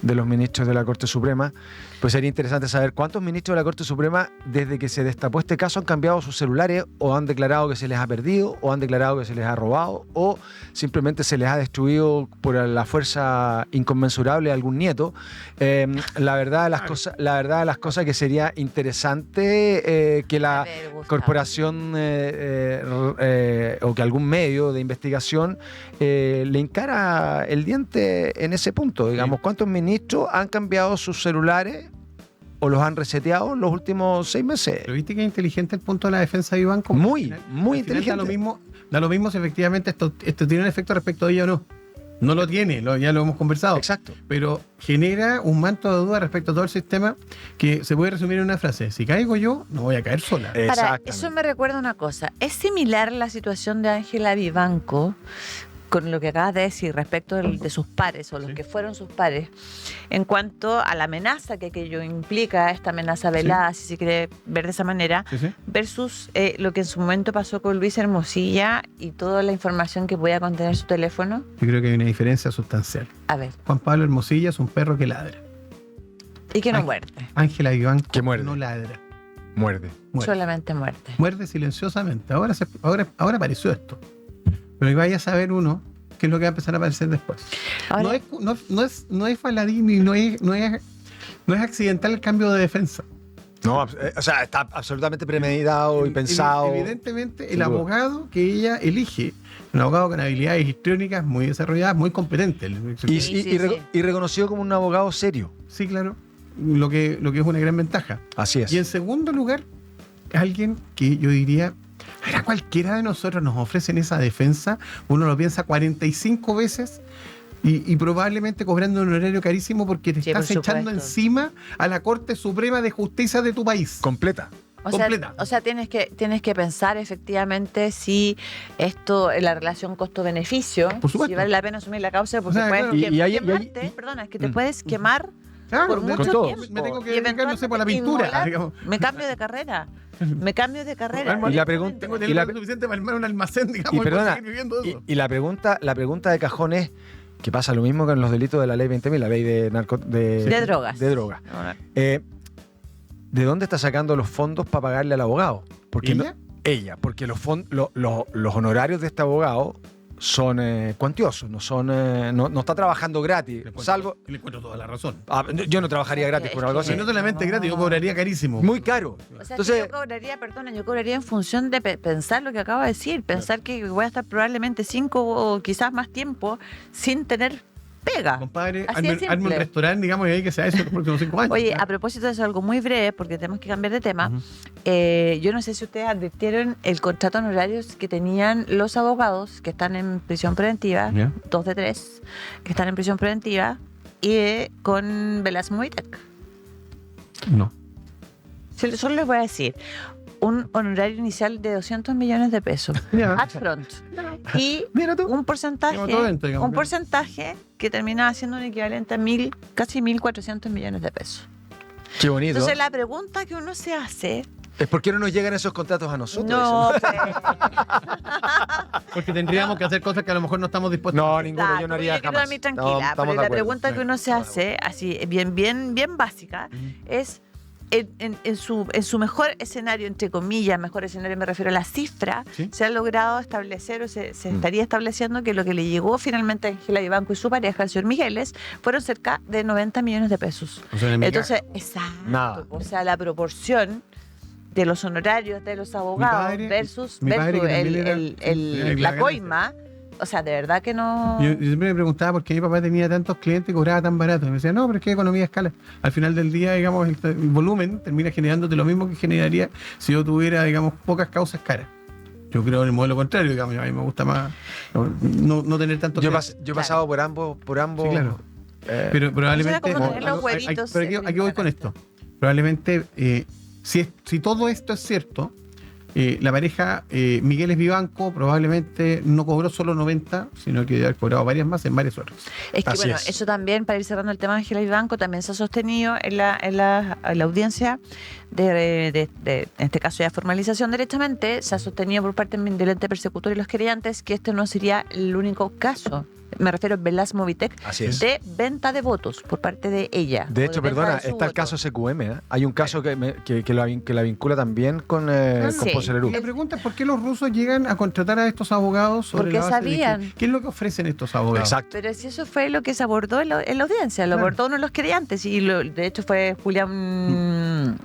de los ministros de la Corte Suprema, pues sería interesante saber cuántos ministros de la Corte Suprema, desde que se destapó este caso, han cambiado sus celulares o han declarado que se les ha perdido o han declarado que se les ha robado o simplemente se les ha destruido por la fuerza inconmensurable de algún nieto. La verdad de las cosas que sería interesante que la A ver, Gustavo. corporación o que algún medio de investigación le encara el diente en ese punto. Digamos, ¿cuántos ministros han cambiado sus celulares o los han reseteado en los últimos 6 meses? Pero viste que es inteligente el punto de la defensa de Iván. Como Muy, al final muy inteligente. Da lo mismo si efectivamente esto tiene un efecto respecto a ella o no. No lo tiene, ya lo hemos conversado. Exacto. Pero genera un manto de duda respecto a todo el sistema que se puede resumir en una frase. Si caigo yo, no voy a caer sola. Para, Exactamente. eso me recuerda una cosa. Es similar la situación de Ángela Vivanco con lo que acabas de decir respecto de sus pares o los Sí. que fueron sus pares en cuanto a la amenaza que aquello implica, esta amenaza velada, si se quiere ver de esa manera, Sí, sí. versus lo que en su momento pasó con Luis Hermosilla y toda la información que podía contener su teléfono. Yo creo que hay una diferencia sustancial. A ver, Juan Pablo Hermosilla es un perro que ladra. y que no Ay. muerde, Ángela Vivanco Que muerde. no ladra. Muerde. Muerde. solamente muerde. Muerde silenciosamente. Ahora apareció esto. Pero ahí vaya a saber uno qué es lo que va a empezar a aparecer después. Ahora, No es faladín y no es accidental el cambio de defensa. No, o sea, está absolutamente premeditado y pensado. Evidentemente, Sin el duda. abogado que ella elige, un abogado con habilidades histriónicas muy desarrolladas, muy competente. Y reconocido como un abogado serio. Sí, claro. Lo que es una gran ventaja. Así es. Y en segundo lugar, alguien que yo diría, a cualquiera de nosotros nos ofrecen esa defensa, uno lo piensa 45 veces y probablemente cobrando un horario carísimo porque te Sí, estás por echando supuesto. encima a la Corte Suprema de Justicia de tu país. Completa. completa. O sea, tienes que pensar efectivamente si esto, la relación costo-beneficio, Por supuesto. si vale la pena asumir la causa, porque O sea, puedes claro. quemarte, perdona, es que te puedes quemar Claro, por de- mucho todo. tiempo. Me tengo que y dedicar, no sé, por la eventualmente pintura. inmolar. Digamos. Me cambio de carrera. Me cambio de carrera. Armo- Y la pregunta- Tengo y la- dinero suficiente para armar un almacén, digamos, Y y poder perdona, seguir viviendo eso. y la pregunta de cajón es que pasa lo mismo que en los delitos de la ley 20.000, la ley de De drogas. De drogas. ¿De dónde está sacando los fondos para pagarle al abogado? Porque ¿Ella? ella, porque los honorarios de este abogado son cuantiosos, no está trabajando gratis, Le encuentro- salvo... le encuentro toda la razón. Yo no trabajaría gratis por algo así. Si no solamente gratis, yo cobraría carísimo. Muy caro. O sea, Entonces, yo cobraría en función de pensar lo que acabo de decir, pensar que voy a estar probablemente 5 o quizás más tiempo sin tener pega. Compadre, Así de arme un simple. restaurante, digamos, y ahí que sea eso los próximos 5 años. Oye, Claro. a propósito de eso, algo muy breve, porque tenemos que cambiar de tema. Ujú. Yo no sé si ustedes advirtieron el contrato honorarios que tenían los abogados que están en prisión preventiva, Ya. 2 de 3, que están en prisión preventiva, y con Velasco Movitec. No. Solo les voy a decir, un honorario inicial de 200 millones de pesos, Ya. upfront, y Mira tú. un porcentaje, Como todo dentro, digamos, un claro. porcentaje que terminaba siendo un equivalente a casi 1.400 millones de pesos. qué bonito. Entonces la pregunta que uno se hace, ¿Es por qué no nos llegan esos contratos a nosotros? no, pues, Porque tendríamos que hacer cosas que a lo mejor no estamos dispuestos a No, hacer. ninguno, yo no haría quiero jamás. dormir tranquila, No, estamos pero de la acuerdo. pregunta que uno se hace, así bien básica, es en su mejor escenario, entre comillas, mejor escenario me refiero a la cifra, Sí. se ha logrado establecer o se estaría estableciendo que lo que le llegó finalmente a Ángela Vivanco y su pareja, el señor Migueles, fueron cerca de 90 millones de pesos. O sea, en Entonces, exacto. Nada. O sea, la proporción de los honorarios de los abogados padre- versus mi padre que también era- la ganancia. coima o sea, de verdad que no. Yo siempre me preguntaba por qué mi papá tenía tantos clientes y cobraba tan barato. Y me decía, no, pero es que economía de escala. Al final del día, digamos, el volumen termina generándote lo mismo que generaría si yo tuviera, digamos, pocas causas caras. Yo creo en el modelo contrario, digamos, a mí me gusta más no tener tanto. Yo he pasado por ambos. Sí, claro. Pero probablemente. Eso era como tener los huevitos pero aquí voy con esto. Probablemente, si todo esto es cierto, la pareja Migueles Vivanco probablemente no cobró solo 90, sino que debe haber cobrado varias más en varias horas. Es que Así bueno, es. eso también, para ir cerrando el tema de Ángela Vivanco, también se ha sostenido en la audiencia en este caso ya formalización derechamente, se ha sostenido por parte del ente persecutor y los querellantes que este no sería el único caso. Me refiero a Velas Movitec, Así es. de venta de votos por parte de ella. De o hecho, venta perdona, de su está el voto. caso SQM. ¿Eh? Hay un caso que la vincula también con Sí. Ponce Lerú. Y la pregunta es por qué los rusos llegan a contratar a estos abogados sobre Porque la base de sabían. ¿qué es lo que ofrecen estos abogados? Exacto. Pero si eso fue lo que se abordó en la audiencia, lo Claro. abordó uno de los querellantes y de hecho fue Julián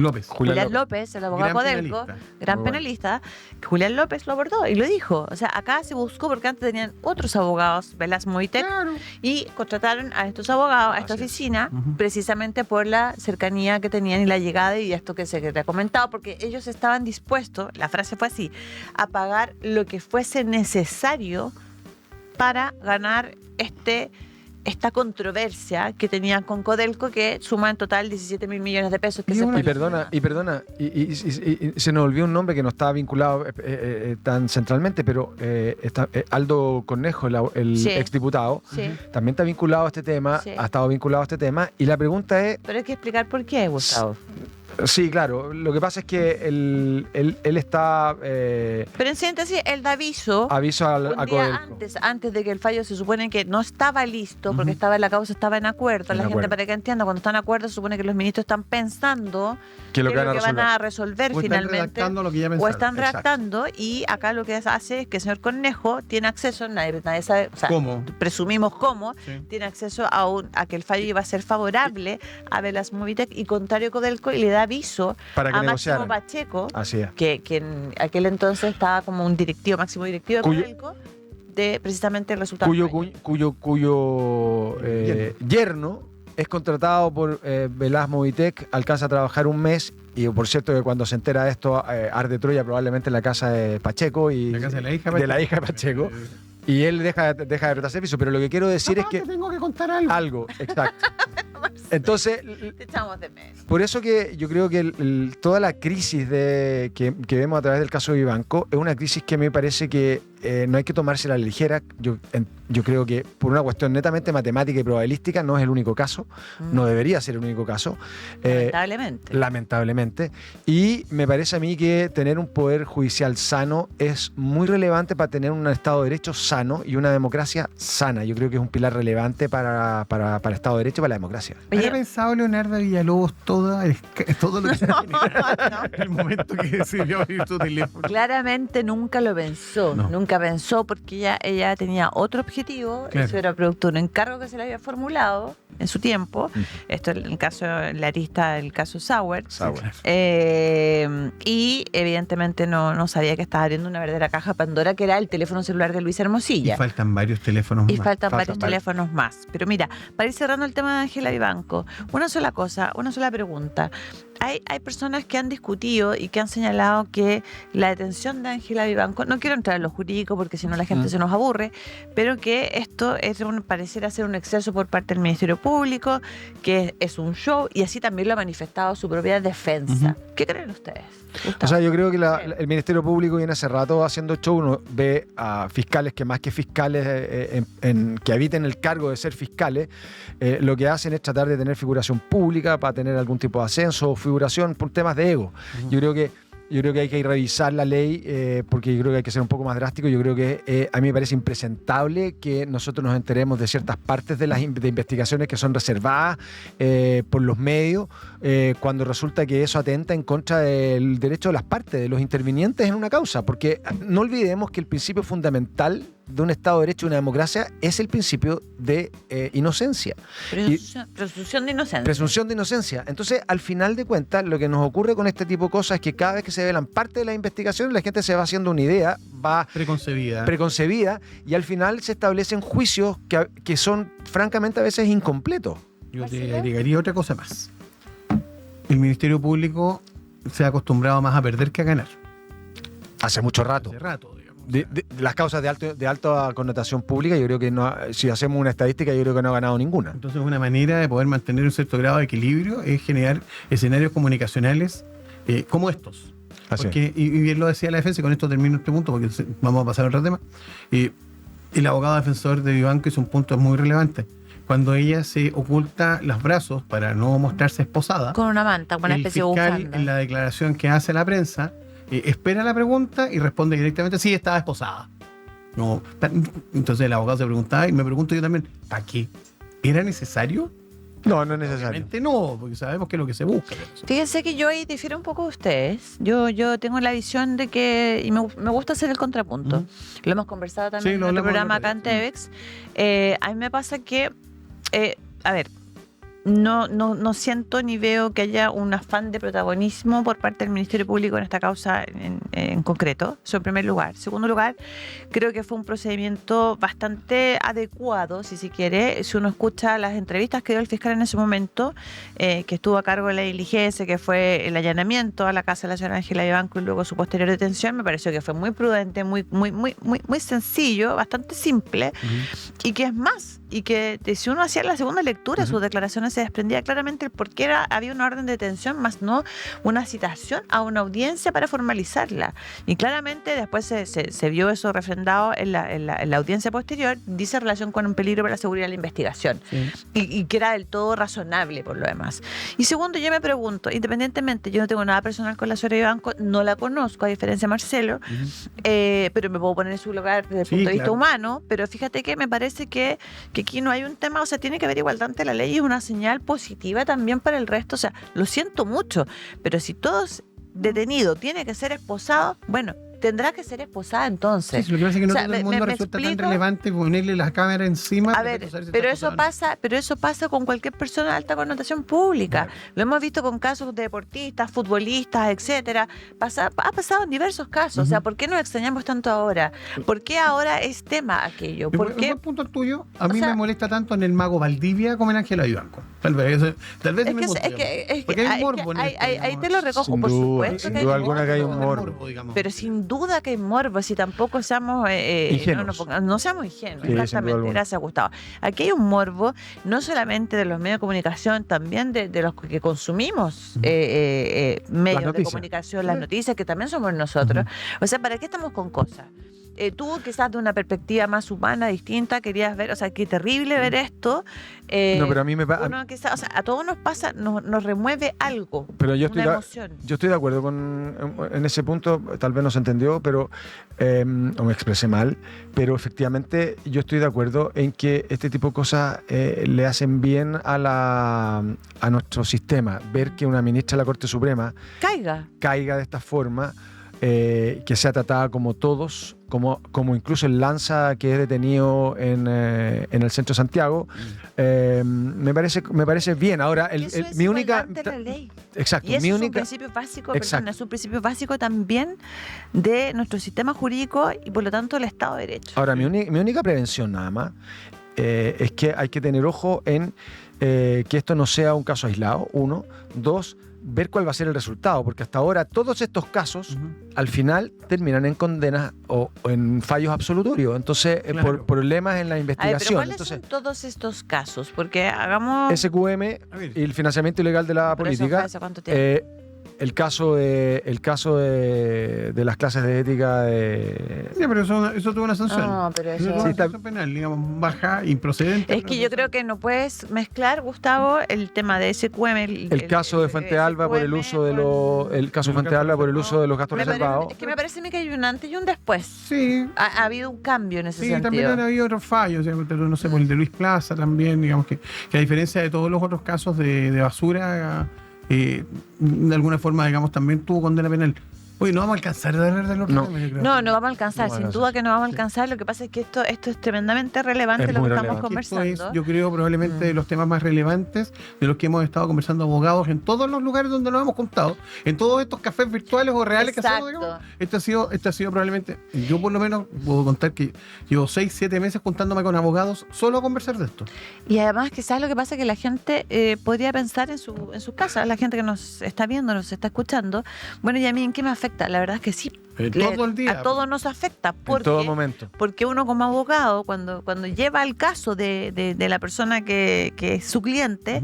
López. Julián López, el abogado Gran Codelco, penalista. gran Muy bueno. penalista, Julián López lo abordó y lo dijo. O sea, acá se buscó porque antes tenían otros abogados, Velas Movitec, Claro. y contrataron a estos abogados, a esta Así es. oficina, Ujú. precisamente por la cercanía que tenían y la llegada y esto que se te ha comentado, porque ellos estaban dispuestos, la frase fue así, a pagar lo que fuese necesario para ganar esta controversia que tenían con Codelco, que suma en total 17 mil millones de pesos. Que Y se una- Y perdona, y se nos olvidó un nombre que no estaba vinculado tan centralmente, pero Aldo Cornejo, el Sí. exdiputado, Sí, también está vinculado a este tema, Sí. ha estado vinculado a este tema, y la pregunta es, pero hay que explicar por qué, Gustavo. sí, claro, lo que pasa es que él está Pero en síntesis, él da aviso aviso un a día Codelco. antes de que el fallo se supone que no estaba listo, porque Ujú. la causa estaba en acuerdo. En La gente, acuerdo. para que entienda, cuando está en acuerdo, se supone que los ministros están pensando Que lo qué que es van a lo que van resolver. a resolver O están finalmente. redactando lo que ya O pensaron. están Exacto. redactando, y acá lo que hace es que el señor Cornejo tiene acceso, nadie sabe, o sea, ¿Cómo? presumimos cómo, Sí. tiene acceso a que el fallo iba a ser favorable a Velas Movitec y contrario a Codelco, y le da aviso Para que a Máximo negociaran. Pacheco, Así es. que en aquel entonces estaba como un máximo directivo de Cuyo- Codelco, de precisamente el resultado. Cuyo yerno es contratado por Velas Movitec, alcanza a trabajar un mes, y por cierto que cuando se entera de esto arde Troya probablemente en la casa de Pacheco y La casa de la hija de la hija de Pacheco, y él deja de prestar servicio, pero lo que quiero decir es Papá, que te tengo que contar algo. algo, exacto. Entonces, Te echamos de menos. por eso que yo creo que toda la crisis que vemos a través del caso de Vivanco es una crisis que me parece que no hay que tomársela a la ligera. Yo creo que por una cuestión netamente matemática y probabilística no es el único caso, no debería ser el único caso. Lamentablemente. Lamentablemente. Y me parece a mí que tener un poder judicial sano es muy relevante para tener un Estado de Derecho sano y una democracia sana. Yo creo que es un pilar relevante para el Estado de Derecho y para la democracia. Oye, ¿Ha pensado Leonardo Villalobos todo lo que se no. el momento que decidió abrir su teléfono? claramente nunca lo pensó, No. nunca pensó, porque ella tenía otro objetivo, Claro. eso era producto de un encargo que se le había formulado en su tiempo, esto en el caso, la arista del caso Sauer, y evidentemente no sabía que estaba abriendo una verdadera caja Pandora, que era el teléfono celular de Luis Y Hermosilla. faltan varios teléfonos Y más. faltan varios Faltan varios. teléfonos más. Pero mira, para ir cerrando el tema de Ángela Vivanco, una sola cosa, una sola pregunta. Hay personas que han discutido y que han señalado que la detención de Ángela Vivanco, no quiero entrar en lo jurídico porque si no la gente se nos aburre, pero que esto pareciera ser un exceso por parte del Ministerio Público, que es un show, y así también lo ha manifestado su propia defensa. ¿Qué creen ustedes? Gustavo? O sea, yo creo que el Ministerio Público viene hace rato haciendo show. Uno ve a fiscales que más que fiscales que habiten el cargo de ser fiscales, lo que hacen es tratar de tener figuración pública para tener algún tipo de ascenso o figuración por temas de ego. Yo creo que hay que revisar la ley porque yo creo que hay que ser un poco más drástico. Yo creo que a mí me parece impresentable que nosotros nos enteremos de ciertas partes de las de investigaciones que son reservadas por los medios cuando resulta que eso atenta en contra del derecho de las partes, de los intervinientes en una causa. Porque no olvidemos que el principio fundamental de un Estado de Derecho y una democracia es el principio de inocencia. Presunción de inocencia. Presunción de inocencia. Entonces, al final de cuentas, lo que nos ocurre con este tipo de cosas es que cada vez que se velan parte de la investigación, la gente se va haciendo una idea, va preconcebida, y al final se establecen juicios que son, francamente, a veces incompletos. Yo te agregaría otra cosa más. El Ministerio Público se ha acostumbrado más a perder que a ganar. Hace mucho rato. Hace rato, digamos. De las causas de alta connotación pública, yo creo que no, si hacemos una estadística, yo creo que no ha ganado ninguna. Entonces, una manera de poder mantener un cierto grado de equilibrio es generar escenarios comunicacionales como estos. Porque, y bien lo decía la defensa, y con esto termino este punto, porque vamos a pasar a otro tema. El abogado defensor de Vivanco hizo un punto muy relevante. Cuando ella se oculta los brazos para no mostrarse esposada, con una manta, con una especie de fiscal, bufanda. en la declaración que hace a la prensa, espera la pregunta y responde directamente: sí, estaba esposada. No, entonces el abogado se preguntaba, y me pregunto yo también: ¿para qué? ¿Era necesario? No, no es necesario. Obviamente no, porque sabemos que es lo que se busca. Fíjense que yo ahí difiero un poco de ustedes. Yo tengo la visión de que, y me gusta hacer el contrapunto. Lo hemos conversado también en otro programa acá en TVX. A mí me pasa que, a ver, no siento ni veo que haya un afán de protagonismo por parte del Ministerio Público en esta causa en concreto. Eso en primer lugar. Segundo lugar, creo que fue un procedimiento bastante adecuado, si se quiere. Si uno escucha las entrevistas que dio el fiscal en ese momento, que estuvo a cargo de la diligencia, que fue el allanamiento a la casa de la señora Ángela Vivanco y luego su posterior detención, me pareció que fue muy prudente, muy sencillo, bastante simple, y que es más, y que si uno hacía la segunda lectura, sus declaraciones se desprendía claramente el por qué había una orden de detención, más no una citación a una audiencia para formalizarla. Y claramente después se vio eso refrendado en la audiencia posterior, dice relación con un peligro para la seguridad de la investigación. Sí. Y que era del todo razonable por lo demás. Y segundo, yo me pregunto, independientemente, yo no tengo nada personal con la señora Vivanco, no la conozco, a diferencia de Marcelo, pero me puedo poner en su lugar desde el punto de vista humano, pero fíjate que me parece que aquí no hay un tema, o sea, tiene que haber igualdad ante la ley, y es una señal positiva también para el resto. O sea, lo siento mucho, pero si todos detenido tiene que ser esposado, bueno, tendrá que ser esposada entonces. Sí, lo que pasa es que no todo el mundo resulta tan relevante ponerle la cámara encima. A ver, pero eso pasa con cualquier persona de alta connotación pública. Claro. Lo hemos visto con casos de deportistas, futbolistas, etcétera. Ha pasado en diversos casos. O sea, ¿por qué nos extrañamos tanto ahora? ¿Por qué ahora es tema aquello? ¿Por qué? Un punto tuyo, a mí me molesta tanto en el mago Valdivia como en Ángela Vivanco. Tal vez me gusta. Porque hay morbo. Ahí te lo recojo, por supuesto. Sin duda alguna que hay un morbo. Pero sin duda que hay morbo, si tampoco seamos ingenuos. No seamos ingenuos, sí, exactamente, gracias Gustavo. Aquí hay un morbo, no solamente de los medios de comunicación, también de los que consumimos medios de comunicación, las noticias, que también somos nosotros. O sea, ¿para qué estamos con cosas? Tú quizás de una perspectiva más humana, distinta, querías ver, o sea, qué terrible ver esto. No, pero a mí me pasa. O sea, a todos nos pasa, nos remueve algo, pero una emoción. Yo estoy de acuerdo en ese punto, tal vez no se entendió, pero o me expresé mal, pero efectivamente yo estoy de acuerdo en que este tipo de cosas le hacen bien a nuestro sistema. Ver que una ministra de la Corte Suprema caiga de esta forma. Que sea tratada como todos, como incluso el Lanza, que es detenido en el centro de Santiago, me parece bien. Ahora, mi única la ley. Exacto, y eso es un principio básico, es un principio básico también de nuestro sistema jurídico y por lo tanto del Estado de Derecho. Ahora, mi única prevención nada más es que hay que tener ojo en que esto no sea un caso aislado, uno. Dos, ver cuál va a ser el resultado, porque hasta ahora todos estos casos al final terminan en condenas o en fallos absolutorios, entonces por problemas en la investigación. ¿Pero cuáles son todos estos casos? Porque hagamos... SQM y el financiamiento ilegal de la política. ¿Hace cuánto tiempo? El caso de las clases de ética Sí, pero eso tuvo una sanción. No, pero eso... Una sanción penal, digamos, baja, improcedente. Es que yo creo que no puedes mezclar, Gustavo, el tema de SQM... El caso de Fuente Alba por el uso de el caso de Fuente Alba por el uso de los gastos reservados. Es que me parece a mí que hay un antes y un después. Sí. Ha habido un cambio en ese sentido. Sí, también han habido otros fallos, no sé, por el de Luis Plaza también, digamos que a diferencia de todos los otros casos de basura... de alguna forma, digamos, también tuvo condena penal. Uy, no vamos a alcanzar a hablar de los No. problemas, yo creo. No, no vamos a alcanzar, No vamos a sin alcanzar. duda que no vamos a alcanzar. Lo que pasa es que esto es tremendamente relevante Es lo muy que estamos relevante. Esto conversando. es, yo creo, probablemente de los temas más relevantes de los que hemos estado conversando abogados en todos los lugares donde nos hemos juntado, en todos estos cafés virtuales o reales que hacemos, Exacto. digamos. Este ha sido probablemente, yo por lo menos puedo contar que llevo 6, 7 meses juntándome con abogados solo a conversar de esto. Y además, quizás lo que pasa es que la gente podría pensar en su casa, la gente que nos está viendo, nos está escuchando. Bueno, ¿y a mí en qué me afecta? La verdad es que sí. Todo el día. A todos nos afecta. En todo momento. Porque uno como abogado, cuando lleva el caso de la persona que es su cliente,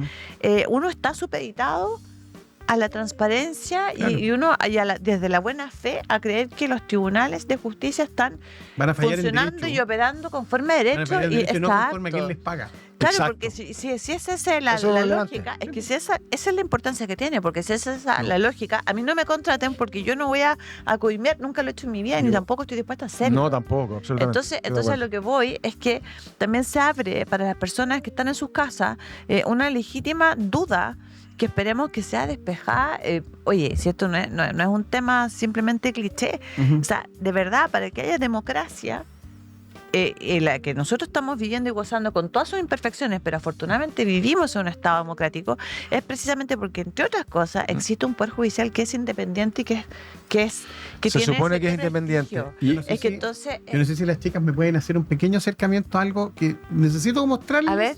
uno está supeditado a la transparencia Claro. y uno desde la buena fe a creer que los tribunales de justicia están Van a fallar en funcionando derecho. y operando conforme a Van a derecho. fallar en Y derecho, no conforme a exacto. quién les paga. Claro, Exacto. porque si esa es la Eso es relevante. lógica, es que si esa es la importancia que tiene, porque si esa es la lógica, a mí no me contraten porque yo no voy a coimear, nunca lo he hecho en mi vida, ni tampoco estoy dispuesta a hacerlo. No, tampoco, absolutamente. Entonces Estoy de acuerdo. lo que voy es que también se abre para las personas que están en sus casas una legítima duda que esperemos que sea despejada. Oye, si esto no es un tema simplemente cliché, o sea, de verdad, para que haya democracia, la que nosotros estamos viviendo y gozando con todas sus imperfecciones, pero afortunadamente vivimos en un Estado democrático, es precisamente porque, entre otras cosas, existe un poder judicial que es independiente y que Se tiene supone ese que es independiente. prestigio. Y Yo no sé Es que si- entonces... Yo no sé si las chicas me pueden hacer un pequeño acercamiento a algo que necesito mostrarles. a ver,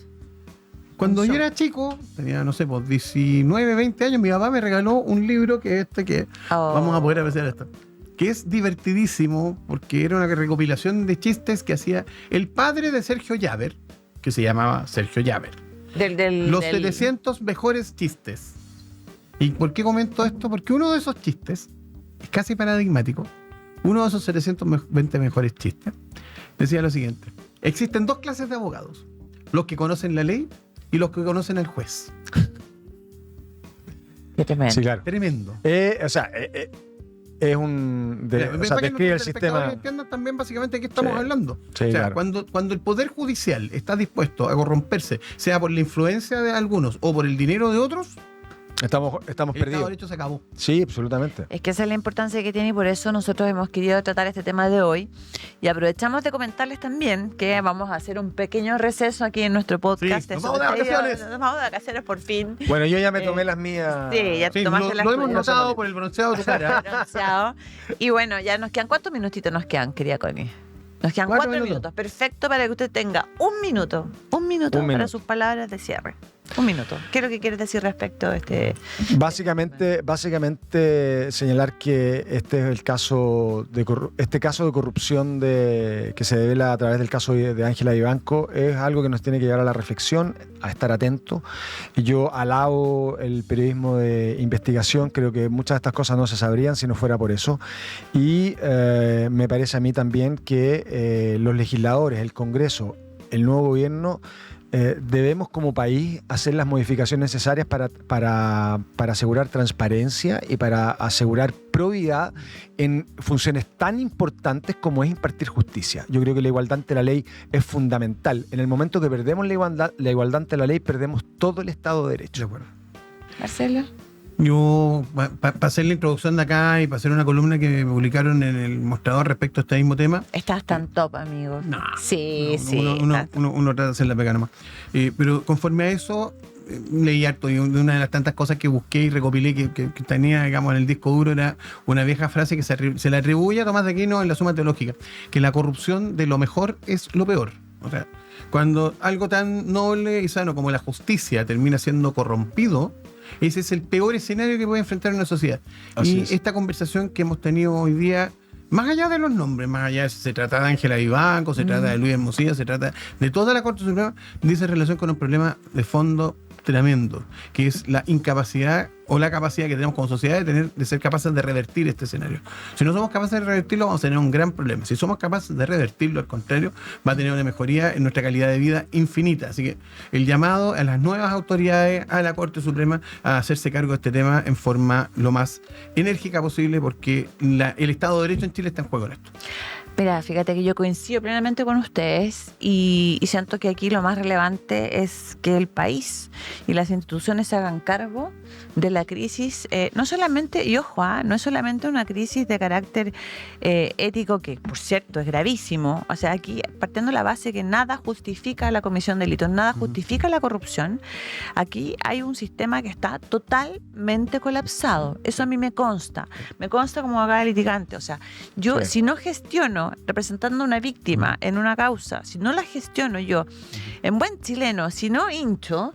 Cuando un yo show. era chico, tenía, no sé, pues 19, 20 años, mi papá me regaló un libro que Oh. vamos a poder apreciar esto. Que es divertidísimo porque era una recopilación de chistes que hacía el padre de Sergio Llaver, que se llamaba Sergio Llaver. Los 700 mejores chistes. ¿Y por qué comento esto? Porque uno de esos chistes es casi paradigmático. Uno de esos 720 mejores chistes decía lo siguiente: existen dos clases de abogados, los que conocen la ley y los que conocen al juez. Qué tremendo. Sí, claro. Tremendo. Es un. Mira, O sea, para que describe el nuestros sistema. espectadores entiendan también básicamente de qué estamos Sí. hablando. Sí, o sea, claro. cuando el Poder Judicial está dispuesto a corromperse, sea por la influencia de algunos o por el dinero de otros, Estamos el Estado de perdidos. Derecho se acabó. Sí, absolutamente. Es que esa es la importancia que tiene y por eso nosotros hemos querido tratar este tema de hoy. Y aprovechamos de comentarles también que vamos a hacer un pequeño receso aquí en nuestro podcast. Sí, nos vamos de vacaciones. Nos vamos de vacaciones por fin. Bueno, yo ya me tomé las mías. Sí, ya Sí, tomaste las lo hemos tuyas. notado por el bronceado de tu cara. Bronceado. Y bueno, ya nos quedan, ¿cuántos minutitos nos quedan, querida Connie? Nos quedan 4 4 minutos. Perfecto para que usted tenga un minuto para minuto. sus palabras de cierre. Un minuto. ¿Qué es lo que quieres decir respecto a este? Básicamente señalar que este es el caso de corrupción que se devela a través del caso de Ángela Vivanco. Es algo que nos tiene que llevar a la reflexión, a estar atentos. Y yo alabo el periodismo de investigación. Creo que muchas de estas cosas no se sabrían si no fuera por eso. Y me parece a mí también que los legisladores, el Congreso, el nuevo gobierno, debemos como país hacer las modificaciones necesarias para asegurar transparencia y para asegurar probidad en funciones tan importantes como es impartir justicia. Yo creo que la igualdad ante la ley es fundamental. En el momento que perdemos la igualdad ante la ley, perdemos todo el Estado de Derecho. Marcelo. Yo, para hacer la introducción de acá y para hacer una columna que me publicaron en el Mostrador respecto a este mismo tema, Estás tan top, amigo. No, Sí, no, sí. estás- uno trata de hacer la pega nomás. Pero conforme a eso, leí harto. Y una de las tantas cosas que busqué y recopilé que tenía, digamos, en el disco duro era una vieja frase que se le atribuye a Tomás de Aquino en la Suma Teológica: que la corrupción de lo mejor es lo peor. O sea, cuando algo tan noble y sano como la justicia termina siendo corrompido, ese es el peor escenario que puede enfrentar una sociedad. Así Y es. esta conversación que hemos tenido hoy día, más allá de los nombres, más allá de si se trata de Ángela Vivanco, se trata de Luis Hermosilla, se trata de toda la Corte Suprema, dice relación con un problema de fondo tremendo, que es la incapacidad o la capacidad que tenemos como sociedad de ser capaces de revertir este escenario. Si no somos capaces de revertirlo, vamos a tener un gran problema. Si somos capaces de revertirlo, al contrario, va a tener una mejoría en nuestra calidad de vida infinita. Así que el llamado a las nuevas autoridades, a la Corte Suprema, a hacerse cargo de este tema en forma lo más enérgica posible, porque el Estado de Derecho en Chile está en juego en esto. Mira, fíjate que yo coincido plenamente con ustedes y siento que aquí lo más relevante es que el país y las instituciones se hagan cargo de la crisis, no solamente, y ojo, no es solamente una crisis de carácter ético, que por cierto es gravísimo. O sea, aquí partiendo de la base que nada justifica la comisión de delitos, nada justifica la corrupción, aquí hay un sistema que está totalmente colapsado. Eso a mí me consta como abogada litigante. O sea, yo si no gestiono representando a una víctima en una causa, si no la gestiono yo en buen chileno, si no hincho,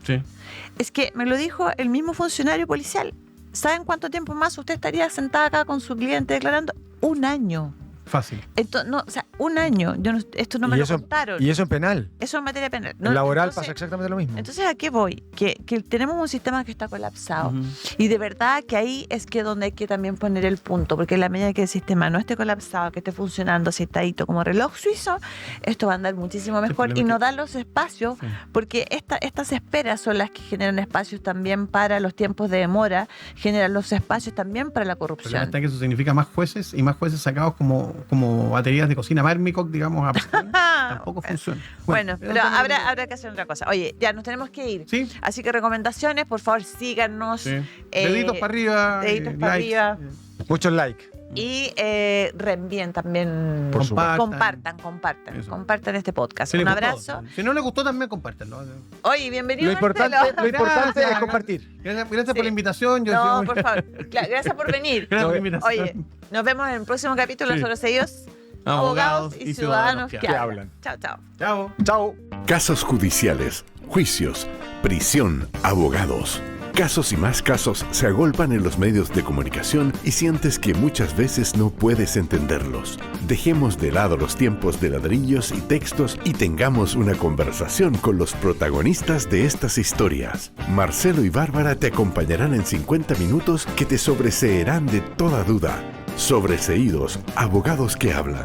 es que me lo dijo el mismo funcionario policial. ¿Saben cuánto tiempo más usted estaría sentada acá con su cliente declarando? 1 año. Fácil. Entonces, no, o sea, 1 año. Esto no me lo contaron. Y eso en penal. Eso en materia penal. En laboral pasa exactamente lo mismo. Entonces, ¿a qué voy? Que tenemos un sistema que está colapsado. Y de verdad que ahí es que donde hay que también poner el punto. Porque en la medida que el sistema no esté colapsado, que esté funcionando sentadito como reloj suizo, esto va a andar muchísimo mejor y no da los espacios, porque estas esperas son las que generan espacios también para los tiempos de demora, generan los espacios también para la corrupción. Hasta que eso significa más jueces y más jueces sacados como baterías de cocina Marmicoc, digamos, tampoco funciona. Bueno, pero habrá que hacer otra cosa. Oye, ya nos tenemos que ir. ¿Sí? Así que recomendaciones, por favor, síganos. Deditos para arriba. Deditos para arriba. Muchos likes. Y reenvíen también. Por compartan este podcast. Si Un les abrazo. gustó. Si no les gustó, también compártanlo. Oye, bienvenido. Lo importante es compartir. Gracias por la invitación. No, por favor. Gracias por venir. Gracias por la invitación. Oye, nos vemos en el próximo capítulo sobre ellos. Abogados y ciudadanos que hablan. Chao, chao. Chao. Chao. Casos judiciales, juicios, prisión, abogados. Casos y más casos se agolpan en los medios de comunicación y sientes que muchas veces no puedes entenderlos. Dejemos de lado los tiempos de ladrillos y textos y tengamos una conversación con los protagonistas de estas historias. Marcelo y Bárbara te acompañarán en 50 minutos que te sobreseerán de toda duda. Sobreseídos, abogados que hablan.